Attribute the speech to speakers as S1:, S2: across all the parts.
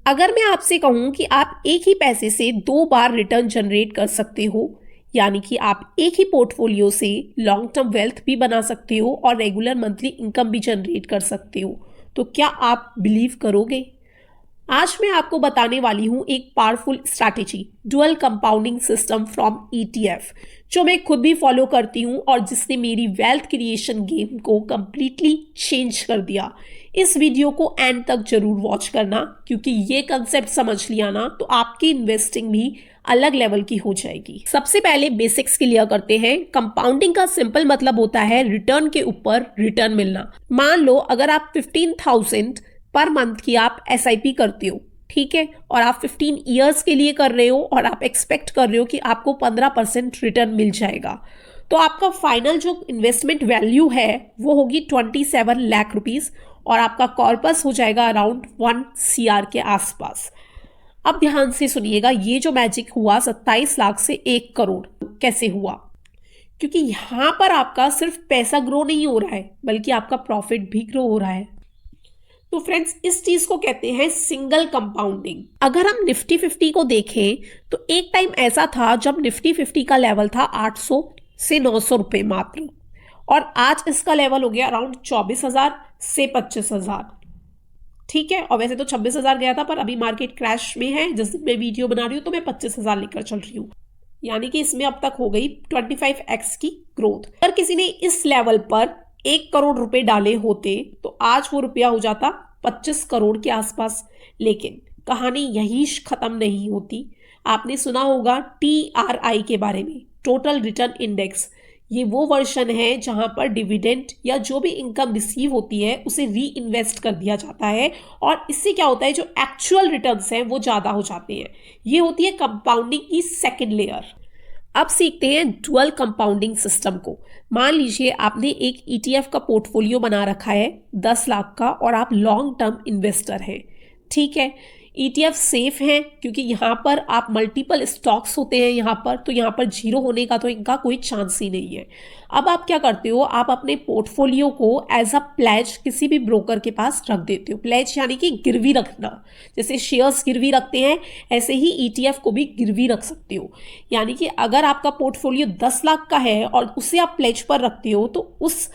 S1: अगर मैं आपसे कहूं कि आप एक ही पैसे से 2 बार रिटर्न जनरेट कर सकते हो, यानी कि आप एक ही पोर्टफोलियो से लॉन्ग टर्म वेल्थ भी बना सकते हो और रेगुलर मंथली इनकम भी जनरेट कर सकते हो, तो क्या आप बिलीव करोगे? आज मैं आपको बताने वाली हूं एक powerful strategy, dual compounding system from ETF, जो मैं खुद भी फॉलो करती हूं और जिसने मेरी वेल्थ क्रिएशन गेम को कंप्लीटली चेंज कर दिया। इस वीडियो को एंड तक जरूर वॉच करना, क्योंकि ये कंसेप्ट समझ लिया ना तो आपकी इन्वेस्टिंग भी अलग लेवल की हो जाएगी। सबसे पहले बेसिक्स क्लियर करते हैं। कंपाउंडिंग का सिंपल मतलब होता है रिटर्न के ऊपर रिटर्न मिलना। मान लो अगर आप 15,000 पर मंथ की आप एसआईपी करते हो, ठीक है, और आप 15 ईयर्स के लिए कर रहे हो और आप एक्सपेक्ट कर रहे हो कि आपको 15% रिटर्न मिल जाएगा, तो आपका फाइनल जो इन्वेस्टमेंट वैल्यू है वो होगी 27 लाख रुपीस और आपका कॉर्पस हो जाएगा अराउंड 1 CR के आसपास। अब ध्यान से सुनिएगा, ये जो मैजिक हुआ 27 लाख से 1 करोड़ कैसे हुआ? क्योंकि यहां पर आपका सिर्फ पैसा ग्रो नहीं हो रहा है, बल्कि आपका प्रॉफिट भी ग्रो हो रहा है। तो फ्रेंड्स, इस चीज को कहते हैं सिंगल कंपाउंडिंग। अगर हम निफ्टी 50 को देखें तो एक टाइम ऐसा था जब निफ्टी 50 का लेवल था 800 से 900 रुपए मात्र, और आज इसका लेवल हो गया अराउंड 24,000 से 25,000, ठीक है। और वैसे तो 26,000 गया था, पर अभी मार्केट क्रैश में है। जिस दिन मैं वीडियो बना रही हूँ तो मैं 25,000 लेकर चल रही हूँ, यानी कि इसमें अब तक हो गई 25x की ग्रोथ। अगर किसी ने इस लेवल पर 1 करोड़ रुपए डाले होते तो आज वो रुपया हो जाता 25 करोड़ के आसपास। लेकिन कहानी यहीं खत्म नहीं होती। आपने सुना होगा TRI के बारे में, टोटल रिटर्न इंडेक्स। ये वो वर्जन है जहां पर डिविडेंड या जो भी इनकम रिसीव होती है उसे री इन्वेस्ट कर दिया जाता है, और इससे क्या होता है, जो एक्चुअल रिटर्न्स हैं वो ज्यादा हो जाते हैं। ये होती है कंपाउंडिंग की सेकेंड लेयर। अब सीखते हैं डुअल कंपाउंडिंग सिस्टम को। मान लीजिए आपने एक ETF का पोर्टफोलियो बना रखा है 10 लाख का और आप लॉन्ग टर्म इन्वेस्टर हैं, ठीक है। ETF सेफ हैं क्योंकि यहाँ पर आप मल्टीपल स्टॉक्स होते हैं यहाँ पर, तो यहाँ पर जीरो होने का तो इनका कोई चांस ही नहीं है। अब आप क्या करते हो, आप अपने पोर्टफोलियो को एज अ प्लेज किसी भी ब्रोकर के पास रख देते हो। प्लेज यानी कि गिरवी रखना, जैसे शेयर्स गिरवी रखते हैं ऐसे ही ETF को भी गिरवी रख सकते हो। यानी कि अगर आपका पोर्टफोलियो 10 लाख का है और उसे आप प्लेज पर रखते हो तो उस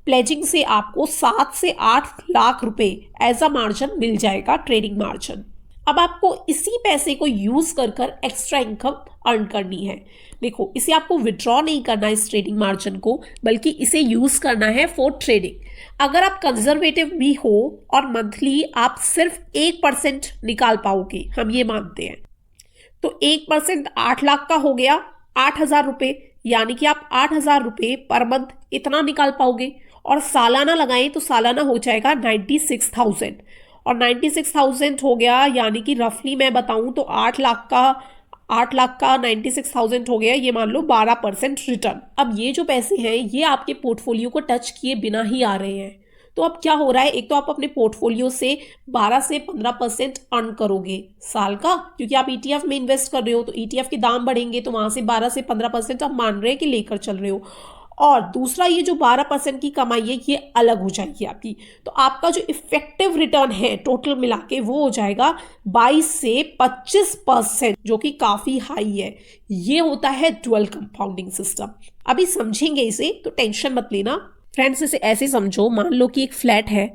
S1: प्लेजिंग से आपको 7 से 8 लाख रुपए एज अ मार्जिन मिल जाएगा, ट्रेडिंग मार्जिन। अब आपको इसी पैसे को यूज कर एक्स्ट्रा इनकम अर्न करनी है। देखो, इसे आपको विड्रॉ नहीं करना है इस ट्रेडिंग मार्जिन को, बल्कि इसे यूज करना है फॉर ट्रेडिंग। अगर आप कंजर्वेटिव भी हो और मंथली आप सिर्फ 1% निकाल पाओगे, हम ये मानते हैं, तो 1% 8 लाख का हो गया 8,000 रुपए, यानी कि आप 8,000 रुपए पर मंथ इतना निकाल पाओगे। और सालाना लगाएं तो सालाना हो जाएगा 96,000, और 96,000 हो गया, यानी कि रफली मैं बताऊं तो 8 लाख का 96,000 हो गया, ये मान लो 12% रिटर्न। अब ये जो पैसे हैं ये आपके पोर्टफोलियो को टच किए बिना ही आ रहे हैं। तो अब क्या हो रहा है, एक तो आप अपने पोर्टफोलियो से 12 से 15% अर्न करोगे साल का, क्योंकि आप ETF में इन्वेस्ट कर रहे हो तो ETF के दाम बढ़ेंगे, तो वहां से 12 से 15% आप मान रहे हैं कि लेकर चल रहे हो। और दूसरा, ये जो 12% की कमाई है ये अलग हो जाएगी आपकी, तो आपका जो इफेक्टिव रिटर्न है टोटल मिला के वो हो जाएगा 22 से 25%, जो कि काफी हाई है। ये होता है डुअल कंपाउंडिंग सिस्टम। अभी समझेंगे इसे, तो टेंशन मत लेना। फ्रेंड्स, इसे ऐसे समझो, मान लो कि एक फ्लैट है,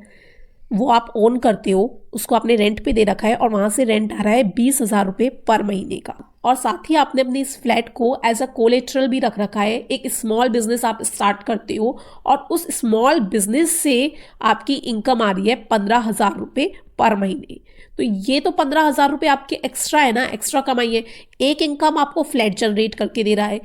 S1: वो आप ओन करते हो, उसको आपने रेंट पे दे रखा है और वहां से रेंट आ रहा है 20,000 रुपए पर महीने का, और साथ ही आपने अपने इस फ्लैट को एज अ कोलेट्रल भी रख रखा है। एक स्मॉल बिजनेस आप स्टार्ट करते हो और उस स्मॉल बिजनेस से आपकी इनकम आ रही है 15,000 रुपए पर महीने। तो ये तो 15,000 रुपए आपके एक्स्ट्रा है ना, एक्स्ट्रा कमाई है। एक इनकम आपको फ्लैट जनरेट करके दे रहा है,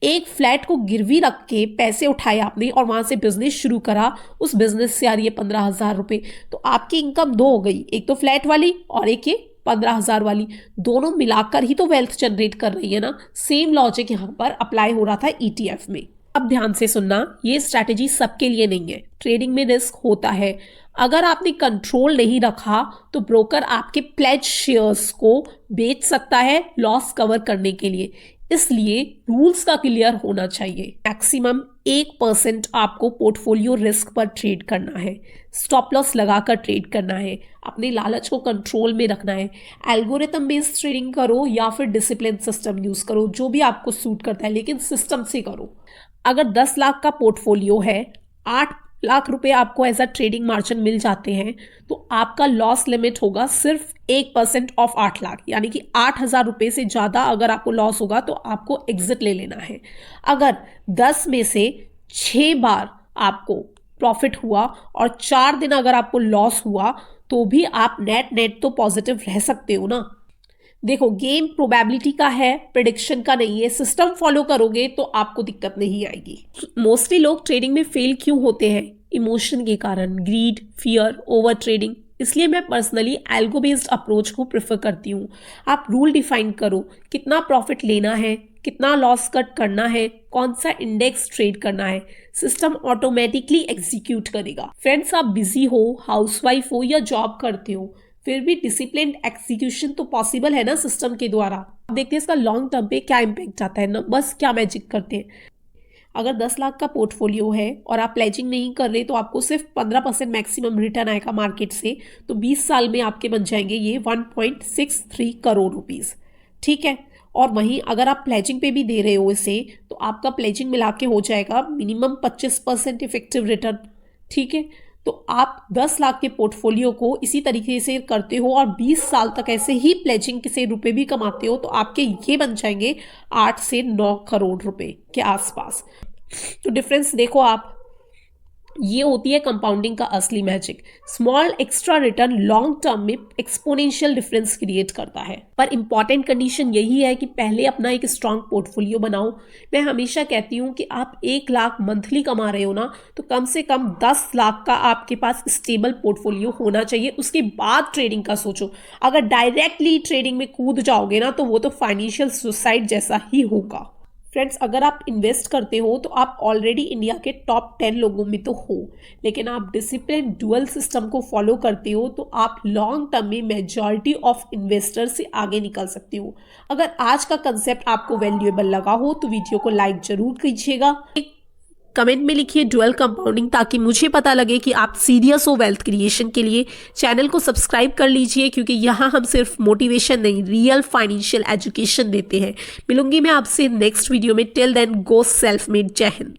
S1: एक फ्लैट को गिरवी रख के पैसे उठाए आपने और वहां से बिजनेस शुरू करा, उस बिजनेस से आ रही है 15,000 रुपए। तो आपकी इनकम दो हो गई, एक तो फ्लैट वाली और एक ये 15,000 वाली, दोनों मिलाकर ही तो वेल्थ जनरेट कर रही है ना। सेम लॉजिक यहाँ पर अप्लाई हो रहा था ETF में। अब ध्यान से सुनना, ये स्ट्रैटेजी सबके लिए नहीं है, ट्रेडिंग में रिस्क होता है। अगर आपने कंट्रोल नहीं रखा तो ब्रोकर आपके प्लेज शेयर्स को बेच सकता है लॉस कवर करने के लिए। इसलिए रूल्स का क्लियर होना चाहिए। मैक्सिमम 1% आपको पोर्टफोलियो रिस्क पर ट्रेड करना है, स्टॉप लॉस लगाकर ट्रेड करना है, अपने लालच को कंट्रोल में रखना है। एल्गोरिथम बेस्ड ट्रेडिंग करो या फिर डिसिप्लिन सिस्टम यूज करो, जो भी आपको सूट करता है, लेकिन सिस्टम से करो। अगर 10 लाख का पोर्टफोलियो है, 8 लाख रुपए आपको एज अ ट्रेडिंग मार्जिन मिल जाते हैं, तो आपका लॉस लिमिट होगा सिर्फ 1% ऑफ 8 लाख, यानी कि 8,000 रुपए से ज़्यादा अगर आपको लॉस होगा तो आपको एग्जिट ले लेना है। अगर 10 में से 6 बार आपको प्रॉफिट हुआ और 4 दिन अगर आपको लॉस हुआ तो भी आप नेट तो पॉजिटिव रह सकते हो ना। देखो, गेम प्रोबेबिलिटी का है, प्रिडिक्शन का नहीं है। सिस्टम फॉलो करोगे तो आपको दिक्कत नहीं आएगी। मोस्टली लोग ट्रेडिंग में फेल क्यों होते हैं? इमोशन के कारण, ग्रीड, फियर, ओवर ट्रेडिंग। इसलिए मैं पर्सनली एल्गो बेस्ड अप्रोच को प्रेफर करती हूँ। आप रूल डिफाइन करो, कितना प्रॉफिट लेना है, कितना लॉस कट करना है, कौन सा इंडेक्स ट्रेड करना है, सिस्टम ऑटोमेटिकली एग्जीक्यूट करेगा। फ्रेंड्स, आप बिजी हो, हाउसवाइफ हो या जॉब करते हो, फिर भी डिसिप्लिन एग्जीक्यूशन तो पॉसिबल है ना सिस्टम के द्वारा। आप देखते हैं इसका लॉन्ग टर्म पे क्या इम्पैक्ट आता है ना, बस क्या मैजिक करते हैं। अगर 10 लाख का पोर्टफोलियो है और आप प्लेजिंग नहीं कर रहे तो आपको सिर्फ 15% मैक्सिमम रिटर्न आएगा मार्केट से, तो 20 साल में आपके बन जाएंगे ये 1.63 करोड़ रुपीस। ठीक है। और वहीं अगर आप प्लेजिंग पे भी दे रहे हो इसे, तो आपका प्लेजिंग मिला के हो जाएगा मिनिमम 25% इफेक्टिव रिटर्न। ठीक है। तो आप 10 लाख के पोर्टफोलियो को इसी तरीके से करते हो और 20 साल तक ऐसे ही प्लेजिंग से रुपए भी कमाते हो, तो आपके ये बन जाएंगे 8 से 9 करोड़ रुपए के आसपास। तो डिफरेंस देखो आप, ये होती है कंपाउंडिंग का असली magic. Small extra return long term में एक्सपोनेंशियल डिफरेंस क्रिएट करता है। पर इंपॉर्टेंट कंडीशन यही है कि पहले अपना एक स्ट्रांग पोर्टफोलियो बनाओ। मैं हमेशा कहती हूँ कि आप 1 लाख मंथली कमा रहे हो ना, तो कम से कम 10 लाख का आपके पास स्टेबल पोर्टफोलियो होना चाहिए। उसके बाद ट्रेडिंग का सोचो। अगर डायरेक्टली ट्रेडिंग में कूद जाओगे ना, तो वो तो फाइनेंशियल सुसाइड जैसा ही होगा। फ्रेंड्स, अगर आप इन्वेस्ट करते हो तो आप ऑलरेडी इंडिया के टॉप 10 लोगों में तो हो, लेकिन आप डिसिप्लिन डुअल सिस्टम को फॉलो करते हो तो आप लॉन्ग टर्म में मेजॉरिटी ऑफ इन्वेस्टर से आगे निकल सकते हो। अगर आज का कंसेप्ट आपको वैल्यूएबल लगा हो तो वीडियो को लाइक जरूर कीजिएगा। कमेंट में लिखिए डुअल कंपाउंडिंग, ताकि मुझे पता लगे कि आप सीरियस हो वेल्थ क्रिएशन के लिए। चैनल को सब्सक्राइब कर लीजिए, क्योंकि यहाँ हम सिर्फ मोटिवेशन नहीं, रियल फाइनेंशियल एजुकेशन देते हैं। मिलूंगी मैं आपसे नेक्स्ट वीडियो में। Till then, go self made. जय हिंद।